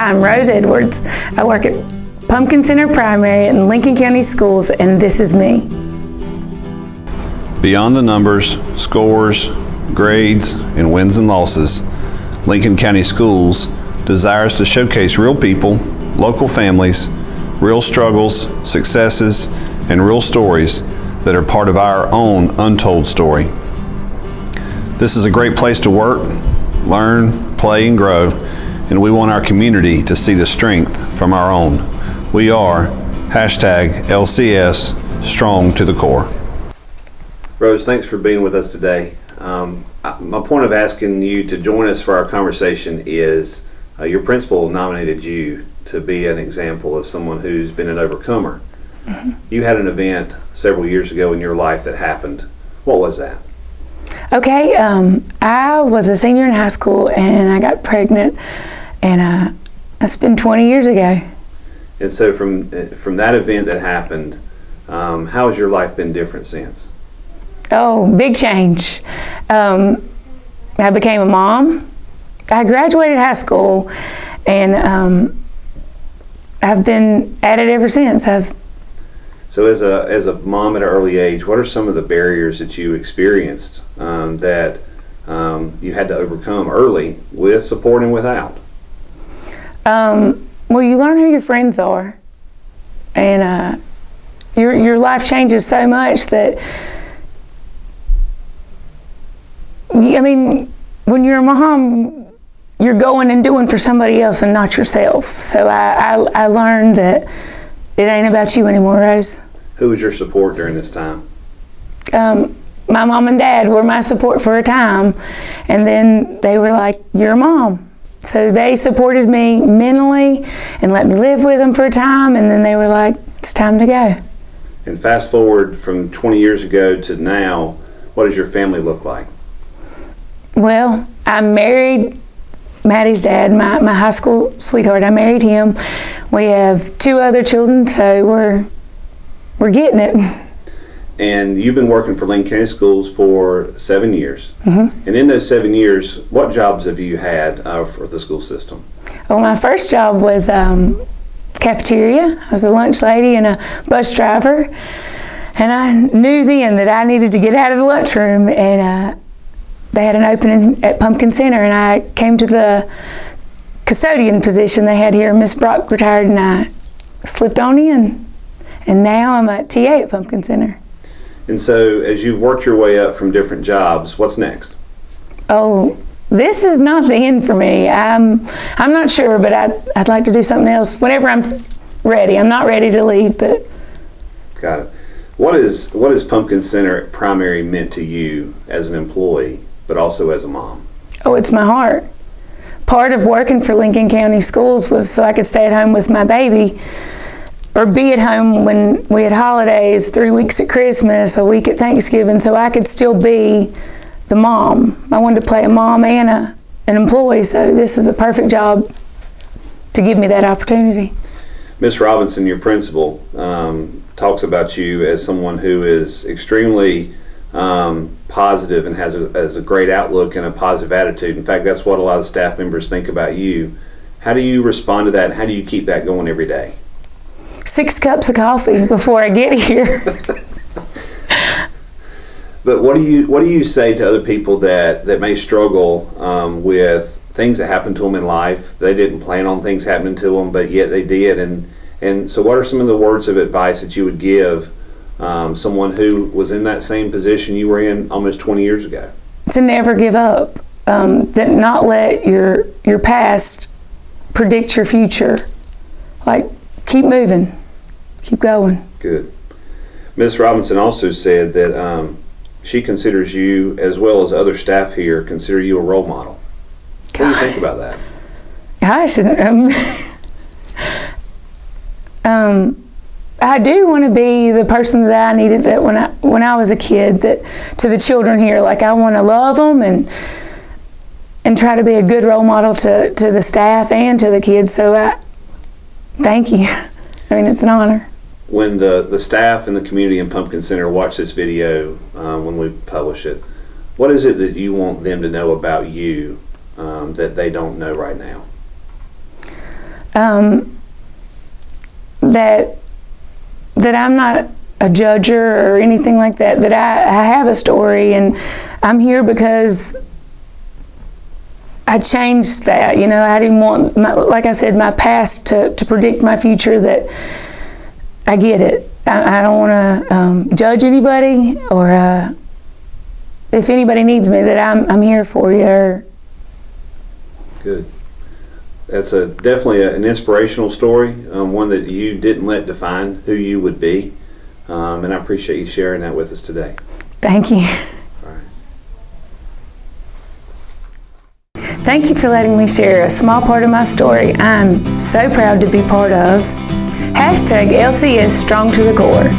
Hi, I'm Rose Edwards. I work at Pumpkin Center Primary in Lincoln County Schools, and this is me. Beyond the numbers, scores, grades, and wins and losses, Lincoln County Schools desires to showcase real people, local families, real struggles, successes, and real stories that are part of our own untold story. This is a great place to work, learn, play, and grow, and we want our community to see the strength from our own. We are #LCS Strong to the Core. Rose, thanks for being with us today. My point of asking you to join us for our conversation is your principal nominated you to be an example of someone who's been an overcomer. Mm-hmm. You had an event several years ago in your life that happened. What was that? Okay, I was a senior in high school and I got pregnant, and it's been 20 years ago. And so from that event that happened, how has your life been different since? Oh, big change. I became a mom. I graduated high school, and I've been at it ever since. So as a mom at an early age, what are some of the barriers that you experienced that you had to overcome early, with support and without? Well, you learn who your friends are, and your life changes so much that, I mean, when you're a mom, you're going and doing for somebody else and not yourself. So I learned that it ain't about you anymore, Rose. Who was your support during this time? My mom and dad were my support for a time, and then they were like, "You're a mom." So they supported me mentally and let me live with them for a time, and then they were like, "It's time to go." And fast forward from 20 years ago to now, what does your family look like? Well, I married Maddie's dad, my high school sweetheart. I married him. We have 2 other children, so we're getting it. And you've been working for Lincoln County Schools for 7 years. Mm-hmm. And in those 7 years, what jobs have you had for the school system? Well, my first job was cafeteria. I was a lunch lady and a bus driver. And I knew then that I needed to get out of the lunchroom, and they had an opening at Pumpkin Center, and I came to the custodian position they had here. Miss Brock retired, and I slipped on in, and now I'm a TA at Pumpkin Center. And so as you've worked your way up from different jobs, what's next? Oh, this is not the end for me. I'm not sure, but I'd like to do something else whenever I'm ready. I'm not ready to leave, but. Got it. What is Pumpkin Center Primary meant to you as an employee, but also as a mom? Oh, it's my heart. Part of working for Lincoln County Schools was so I could stay at home with my baby, or be at home when we had holidays, 3 weeks at Christmas, a week at Thanksgiving, so I could still be the mom. I wanted to play a mom and an employee, so this is a perfect job to give me that opportunity. Miss Robinson, your principal, talks about you as someone who is extremely positive and has a great outlook and a positive attitude. In fact, that's what a lot of staff members think about you. How do you respond to that, and how do you keep that going every day? 6 cups of coffee before I get here. But what do you say to other people that may struggle with things that happen to them in life? They didn't plan on things happening to them, but yet they did. And so what are some of the words of advice that you would give someone who was in that same position you were in almost 20 years ago? To never give up. That not let your past predict your future. Like, keep moving. Keep going. Good. Ms. Robinson also said that she considers you, as well as other staff here, consider you a role model. What do you think about that? Gosh, I do want to be the person that I needed that when I was a kid, that to the children here. Like, I want to love them and try to be a good role model to the staff and to the kids. So thank you. I mean, it's an honor. When the staff and the community in Pumpkin Center watch this video, when we publish it, what is it that you want them to know about you that they don't know right now? that I'm not a judger or anything like that, that I have a story, and I'm here because I changed that. You know, I didn't want, like I said, my past to predict my future. That I get it. I don't want to judge anybody, or if anybody needs me, that I'm here for you. Good. That's definitely an inspirational story, one that you didn't let define who you would be, and I appreciate you sharing that with us today. Thank you. All right. Thank you for letting me share a small part of my story I'm so proud to be part of. #LCS Strong to the Core.